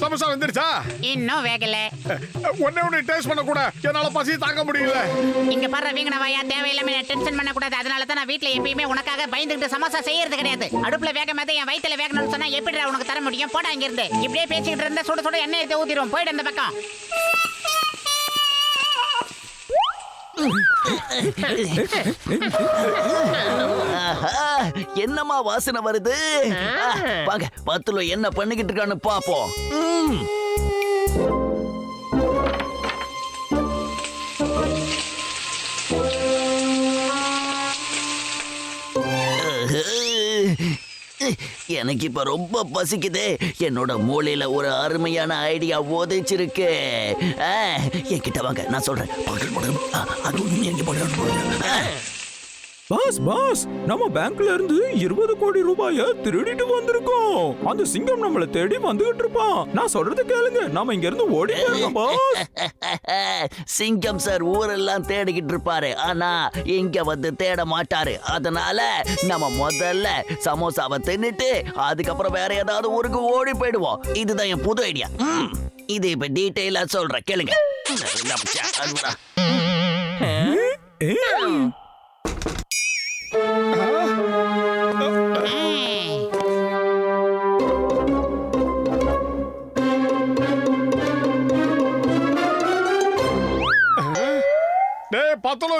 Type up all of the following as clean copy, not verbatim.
சமோசா வந்துருச்சா? இன்னும் வேகல. ஒண்ணே டேஸ்ட் பண்ண கூட என்னால பசி தாங்க முடியல. இங்க பாரு வீங்கனவாயா, தேவையில்லாம டென்ஷன் பண்ண கூடாது. அதனால தான் நான் வீட்ல எப்பயுமே உனக்காக பயந்துகிட்டு சமோசா செய்யறது கிடையாது. அடுப்புல வேகமாத என் வயித்துல வேகணும்னு சொன்னா எப்படிடா உனக்கு தர முடியும்? போடா இங்க இருந்து. இப்படியே பேசிக்கிட்டு இருந்தா சுட சுட எண்ணெய் எடுத்து ஊத்திரும். போயிடு அந்த பக்கம். என்னமா வாசனை வருது? வாங்க பத்துல என்ன பண்ணிக்கிட்டு இருக்கான்னு பாப்போம். எனக்கு இப்ப ரொம்ப பசிக்குது. என்னோட மூளையில ஒரு அருமையான ஐடியா உதைச்சிருக்கு. என்கிட்ட வாங்க, நான் சொல்றேன். பாஸ் பாஸ், நம்ம பேங்க்ல இருந்து 20 கோடி ரூபாய திருடிட்டு வந்திருக்கோம். அந்த சிங்கம் நம்மள தேடி வந்துகிட்டு இருப்பான். நான் சொல்றது கேளுங்க, நாம இங்க இருந்து ஓடி போயிடலாம் பாஸ். சிங்கம் சார் ஊரெல்லாம் தேடிக்கிட்டு இருப்பாரு, ஆனா இங்க வந்து தேட மாட்டாரு. அதனால நம்ம முதல்ல சமோசாவை தின்னுட்டு அதுக்கப்புறம் வேற ஏதாவது ஊருக்கு ஓடி போயிடுவோம். இதுதான் என் புது ஐடியா. இது இப்ப டீடைலா சொல்றேன், கேளுங்க.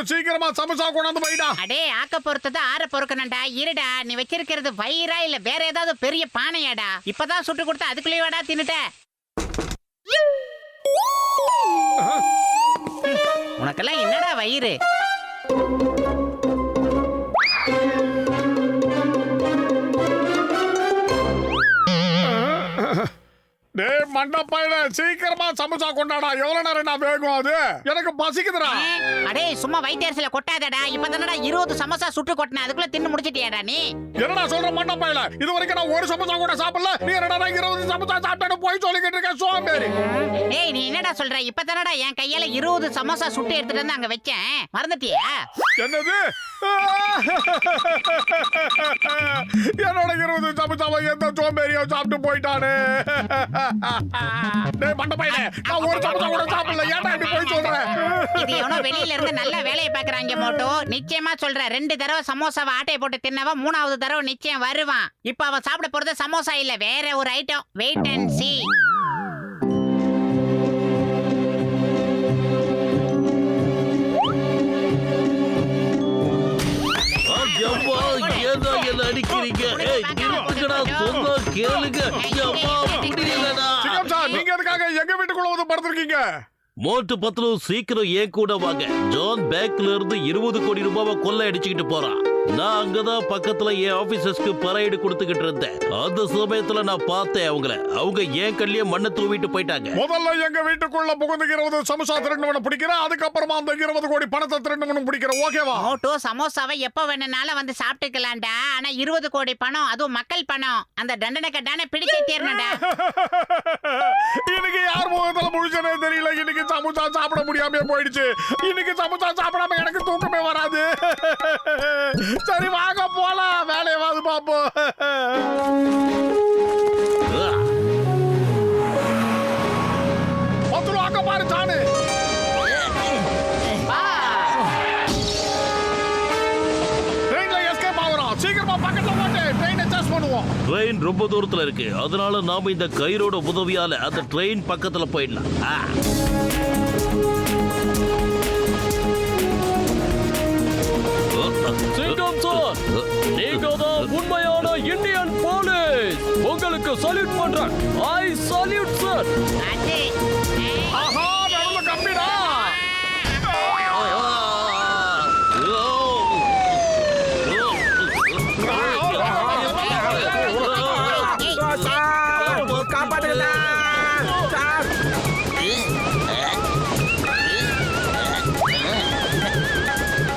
சீக்கிரமா சமோசா கொண்டாந்து வைடா. அடே, ஆக்க பொறுத்தது ஆற பொறுக்கணும்டா. இருடா, நீ வச்சிருக்கிறது வயிறா இல்ல வேற ஏதாவது பெரிய பானையாடா? இப்பதான் சுட்டு கொடுத்த அதுக்குள்ளேயே வாடா தின்னுட்ட. உனக்கெல்லாம் என்னடா வயிறு? மண்டப்பையில சீக்கிரமா சமோசா கொண்டாடா. எவ்வளவு நேரம் நான் வேகும்? அது எனக்கு பசிக்குதுடா. அடே, சும்மா வயிற்றேசல கொட்டாதடா. இப்பதானடா 20 சமோசா சுட்டு கொட்டின, அதுக்குள்ள தின்னு முடிச்சிட்டியாடா நீ? என்னடா சொல்ற மண்டப்பையில? இது வரைக்கும் நான் ஒரு சமோசா கூட சாப்பிடல. நீ என்னடா 20 சமோசா சாப்பிட்டு போய் சொல்லிக்கிட்டு இருக்க சோம்பேறி? ஏய், நீ என்னடா சொல்ற? இப்பதானடா என் கையால 20 சமோசா சுட்டு எடுத்துட்டு வந்து அங்க வச்சேன். மறந்துட்டியா? என்னது? என்னோட 20 சமோசாவை எந்த சோம்பேறியோ சாப்பிட்டு போயிட்டானே. டேய் மண்டப்பையில, நான் ஒரு சமோசா கூட சாப்பிடல. ஏன்டா இப்படி போய் சொல்ற? இது எவனோ வெளியில இருந்து நல்ல வேலையை பாக்குறாங்க மோட்டோ. நிச்சயமா சொல்ற, 2 தடவை சமோசாவை ஆட்டையை போட்டு தின்னவன் 3வது தடவை நிச்சயம் வருவான். இப்ப அவன் சாப்பிட போறது சமோசா இல்ல, வேற ஒரு ஐட்டம். Wait and see. நீங்க எதுக்காக எங்க வீட்டுக்குள்ள வந்து படுத்திருக்கீங்க? மோட்டு பத்லு, சீக்கிரம் ஏன் கூட வாங்க. ஜான் பேங்க்ல இருந்து 20 கோடி ரூபாவை கொள்ளை அடிச்சுக்கிட்டு போறான். நான் அங்கதான் பக்கத்துல என் ஆபீசர்ஸ்க்கு பரையீடு கொடுத்துக்கிட்டு இருந்தேன். அந்த சமயத்துல நான் பார்த்தேன் அவங்க என் கல்லிய மண்ணை தூவிட்டு போயிட்டாங்க. முதல்ல எங்க வீட்டுக்குள்ள புகுந்து 20 சமோசா திருடவன பிடிக்கிறேன். அதுக்கப்புறமா அந்த 20 கோடி பணத்தை திருடவனும் பிடிக்கிறேன். ஓகேவா? மோட்டோ, சமோசாவை எப்ப வேணும்னாலும் வந்து சாப்பிட்டுக்கலாம்டா. ஆனா 20 கோடி பணம், அதுவும் மக்கள் பணம். அந்த தண்டனை கட்டான பிடிச்சே தீரணும்டா. இன்னைக்கு யார் முகத்துல முழிச்சனே தெரியல. இன்னைக்கு சமோசா சாப்பிட முடியாம போயிடுச்சு. இன்னைக்கு சமோசா சாப்பிடாம எனக்கு தூக்கமே வராது. சரி வாங்க போலாம், வேலையாவது பாப்போம். பத்து வாங்க பாரு சாணு. ட்ரெயின்ல எஸ்கேப் ஆகுறோம். சீக்கிரமா பக்கத்துல போட்டு ட்ரெயினை சார்ஜ் பண்ணுவோம். ட்ரெயின் ரொம்ப தூரத்துல இருக்கு. அதனால நாம இந்த கயிறோட உதவியால அந்த ட்ரெயின் பக்கத்துல போயிடலாம். சிங்கம் சார், நீங்க தான் உண்மையான இந்தியன் போலீஸ். உங்களுக்கு சல்யூட் பண்றேன். ஐ சல்யூட் சார். ஆஹா, நடுவுல கம்பிடா.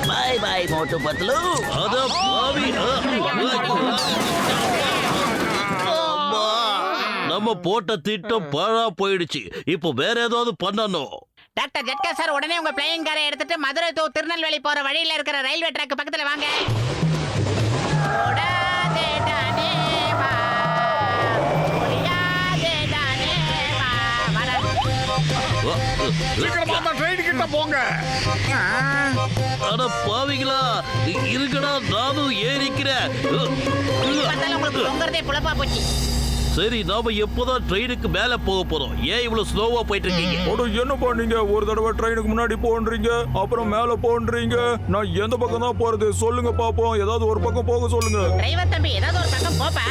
பாய் பாய் மோட்டு பத்லு. நம்ம போட்ட திட்டம் பாழா போயிடுச்சு. இப்போ வேற ஏதாவது பண்ணணும். டாக்டர் ஜட்கா சார், உடனே உங்க பிளேயிங் காரை எடுத்துட்டு மதுரை டு திருநெல்வேலி போற வழியில இருக்கிற ரயில்வே ட்ராக் பக்கத்துல வாங்க. ஓடாதே தானே வா, ஓடியாதே தானே வா, வாடா. சீக்கிரமா அந்த ட்ரெயின் கிட்ட போங்க. அட பாவிங்களா, இருக்கடா, நானும் ஏறிக்கிறேன். பார்த்தாலும் உங்களுக்கு தொங்குறதே புலப்பா போச்சு. சரி, நாம எப்போதான் ட்ரெயினுக்கு மேல போக போறோம்? ஏன் இவ்வளவு ஸ்லோவா போயிட்டு இருக்கீங்க? அட என்னப்பா நீங்க ஒரு தடவை ட்ரெயினுக்கு முன்னாடி போன்றீங்க, அப்புறம் மேல போன்றீங்க. நான் எந்த பக்கம் தான் போறது சொல்லுங்க பாப்போம். ஏதாவது ஒரு பக்கம் போக சொல்லுங்க. டிரைவர் தம்பி, ஏதாவது ஒரு பக்கம் போப்பா.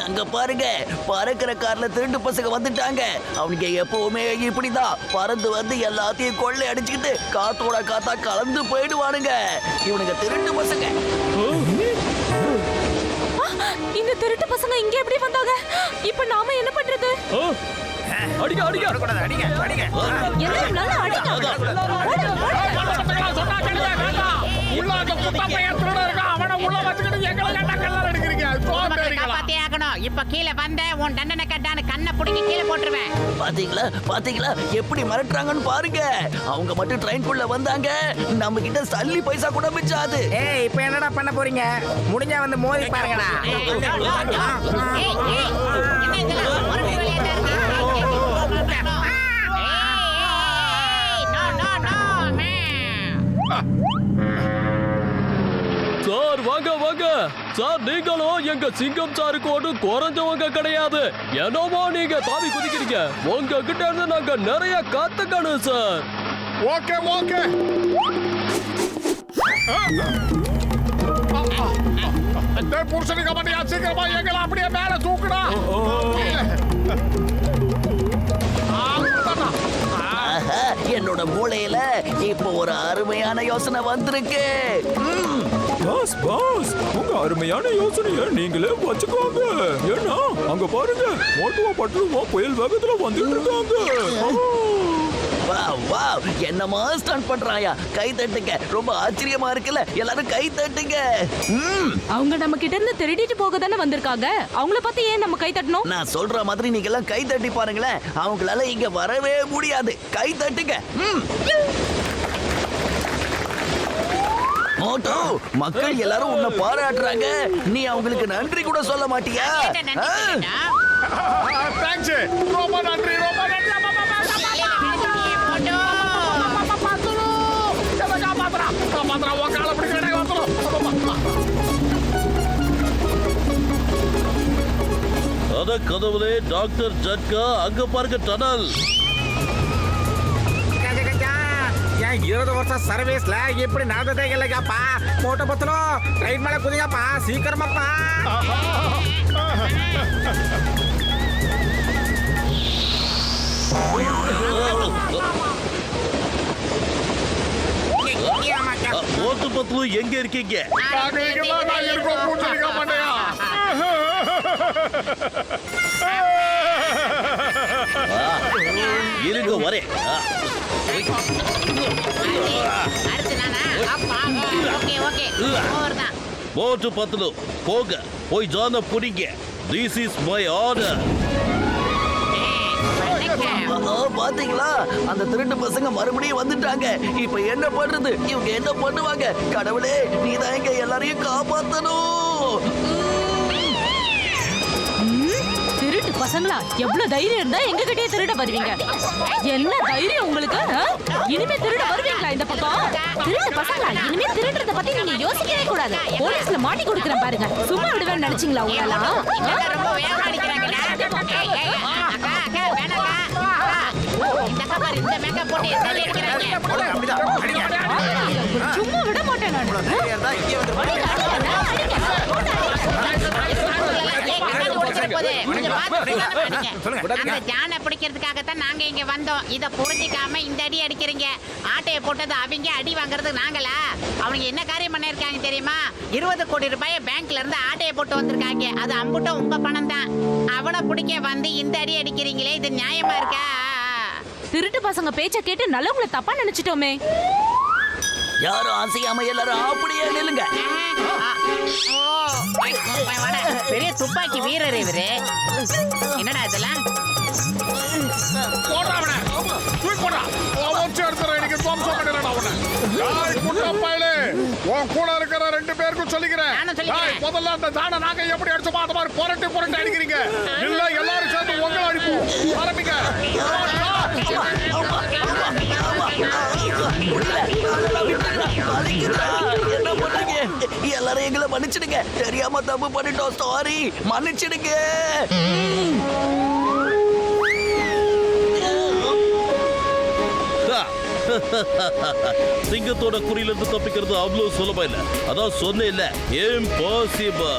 அங்க பாருங்க, பறக்கிற கார்ல திருட்டு பசங்க வந்துட்டாங்க. அவனுக்கு எப்பவுமே இப்படிதான் பறந்து வந்து எல்லாத்தையும் கொள்ளை அடிச்சுக்கிட்டு காத்தோட காத்தா கலந்து போயிடுவானுங்க. இவனுங்க திருட்டு பசங்க. இந்த திருட்டு பசங்க இங்க எப்படி வந்தாங்க? இப்ப நாம என்ன பண்றது? அடிங்க அடிங்க எல்லாரும் நல்லா அடிங்க. சொன்னா கேளுங்க, வேண்டாம். உள்ள அந்த குட்டை பையன் திருடன் இருக்கான். அவனை உள்ள வச்சுக்கிட்டு எங்களை கேட்டா கல்லால் அடிக்கிறீங்க. சோம்பேறிகளா. காப்பாத்தே ஆகணும். இப்ப கீழே வந்த உன் தண்டனை கட்டான கண்ணை பிடிக்கி கீழே போட்டுருவேன். பாத்தீங்களா எப்படி மிரட்டுறாங்கன்னு பாருங்க. அவங்க மட்டும் ட்ரெயின்குள்ள வந்தாங்க, நம்ம கிட்ட சல்லி பைசா கூட மிச்சாது. ஏய், இப்போ என்னடா பண்ண போறீங்க? முடிஞ்சா வந்து மோதி பாருங்கடா. ஏய், என்ன இதெல்லாம்? ஒரு விளையாட்டா இருக்கு. சார் வாங்க வாங்க சார், நீங்களும் எங்க சிங்கம் சாருக்கு ஒன்றும் குறைஞ்சவங்க கிடையாது. என்னமோ நீங்க தாவி குதிக்கிறீங்க. உங்க கிட்ட இருந்து நாங்க நிறைய கத்துக்கணும் சார். Okay okay. புருஷனுக்கு மாட்டியா? சீக்கிரமா எங்களை அப்படியே மேல தூக்குடா. ஆஹா, என்னோட மூளையில இப்போ ஒரு அருமையான யோசனை வந்திருக்கு. பாஸ் உங்க அருமையான யோசனையை நீங்களே வச்சுக்கோங்க. ஏன்னா அங்க பாருங்க, மோட்டுவா பட்டுவா புயல் வேகத்துல வந்துட்டு இருக்காங்க. என்னமா ஸ்டாண்ட் பண்றாயா? கை தட்டுங்க. ரொம்ப ஆச்சரியமா இருக்குல்ல? எல்லாரும் கை தட்டுங்க. அவங்க நம்ம கிட்ட இருந்து திருடிட்டு போக தானே வந்திருக்காங்க. அவங்கள பார்த்து ஏன் நம்ம கை தட்டணும்? நான் சொல்ற மாதிரி நீங்க எல்லாம் கை தட்டி பாருங்களேன். அவங்களால இங்க வரவே முடியாது. கை தட்டுங்க. மோட்டோ, மக்கள் எல்லாரும் உன்னை பாராட்டுறாங்க. நீ அவங்களுக்கு நன்றி கூட சொல்ல மாட்டியா? தேங்க்ஸ். ரொம்ப நன்றி, ரொம்ப நன்றி. அத கதவுலே டாக்டர் ஜட்கா, அங்க பாருங்க டனல். ஏன் 20 வருஷம் சர்வீஸ்ல இப்படி நடந்ததே இல்லையாப்பா. மோட்டோ பத்தலும் ட்ரெயின் மேல குதிங்கப்பா, சீக்கிரமாப்பா. ஓட்டு பத்து எங்க இருக்கீங்க? நான் இருக்கோம். பூச்சலிக்க மாட்டேயா? இருங்க வரேன். அடுத்து நானா? அப்பா, ஓகே ஓகே. ஓவர்தான். ஓட்டு பத்து போங்க, போய் ஜான புடிங்க. This is my order. பாத்தீங்களா, அந்த திருட்டு பசங்க மறுபடியும் வந்துட்டாங்க. இப்ப என்ன பண்றது? இவங்க என்ன பண்ணுவாங்க? கடவுளே, நீதான் எங்க எல்லாரையும் காப்பாத்தணும். திருட்டு பசங்களா? எவ்வளவு தைரியம் இருந்தா எங்க கிட்டே திருட வருவீங்க? என்ன தைரியம் உங்களுக்கு? இனிமே திருட வருவீங்களா இந்த பக்கம்? திருட்டு பசங்களா? இனிமே திருடுறத பத்தி நீங்க யோசிக்கவே கூடாது. போலீஸ்ல மாட்டி கொடுக்குறேன் பாருங்க. சும்மா விடுவேன்னு நினைச்சீங்களா உங்களால? ரொம்ப வேகமா அடிக்கிறாங்கடா. அக்கா அக்கா வேணாக்கா. இந்த அக்கா பாரு, இந்த மேக்கப் போட்டு தள்ளி அடிக்கிறாங்க. சும்மா விட மாட்டேன் நான். ஜானை பிடிக்கிறதுக்காகத்தான் நாங்க இங்க வந்தோம். இத புரிஞ்சிக்காம இந்த அடி அடிக்கிறீங்க. ஆட்டையை போட்டது அவங்க, அடி வாங்குறது நாங்களா? அவங்க என்ன காரியம் பண்ணிருக்காங்க தெரியுமா? 20 கோடி ரூபாய் பேங்க்ல இருந்து ஆட்டையை போட்டு வந்திருக்காங்க. அது அம்புட்டும் உங்க பணம் தான். அவனை பிடிக்க வந்து இந்த அடி அடிக்கிறீங்களே, இது நியாயமா இருக்கா? திருட்டு பசங்க பேச்ச கேட்டு நல்லவங்களை தப்பா நினைச்சிட்டோமே. யாரும் அசையாம எல்லாரும் அப்படியே நில்லுங்க. பெரிய துப்பாக்கி வீரர் இவரு. என்னடா இதெல்லாம்? போடுறா அவனை. தூக்கி போடுறா. வச்சு எடுத்துறேன். இன்னைக்கு துவம்சம் பண்ணிடுறேன் அவனை. டேய் குட்டப்பையலே, உன் கூட இருக்கிற 2 பேருக்கும் சொல்லிக்கிறேன். நானும் சொல்லிக்கிறேன். டேய், முதல்ல அந்த ஜானை நாங்க எப்படி அடிச்சோமோ அந்த மாதிரி புரட்டி அடிக்கிறீங்க. இல்ல எல்லாரும் சேர்ந்து உங்களை அடிப்போம். ஆரம்பிங்க. என்ன பண்றீங்க? எல்லாரும் எங்களை மன்னிச்சிடுங்க. தெரியாம தப்பு பண்ணிட்டோம். சாரி, மன்னிச்சிடுங்க. சிங்கத்தோட குறியிலிருந்து தப்பிக்கிறது அவ்வளவு சுலபம் இல்ல. அதான் சொன்னேன் இல்ல, இம்பாசிபிள்.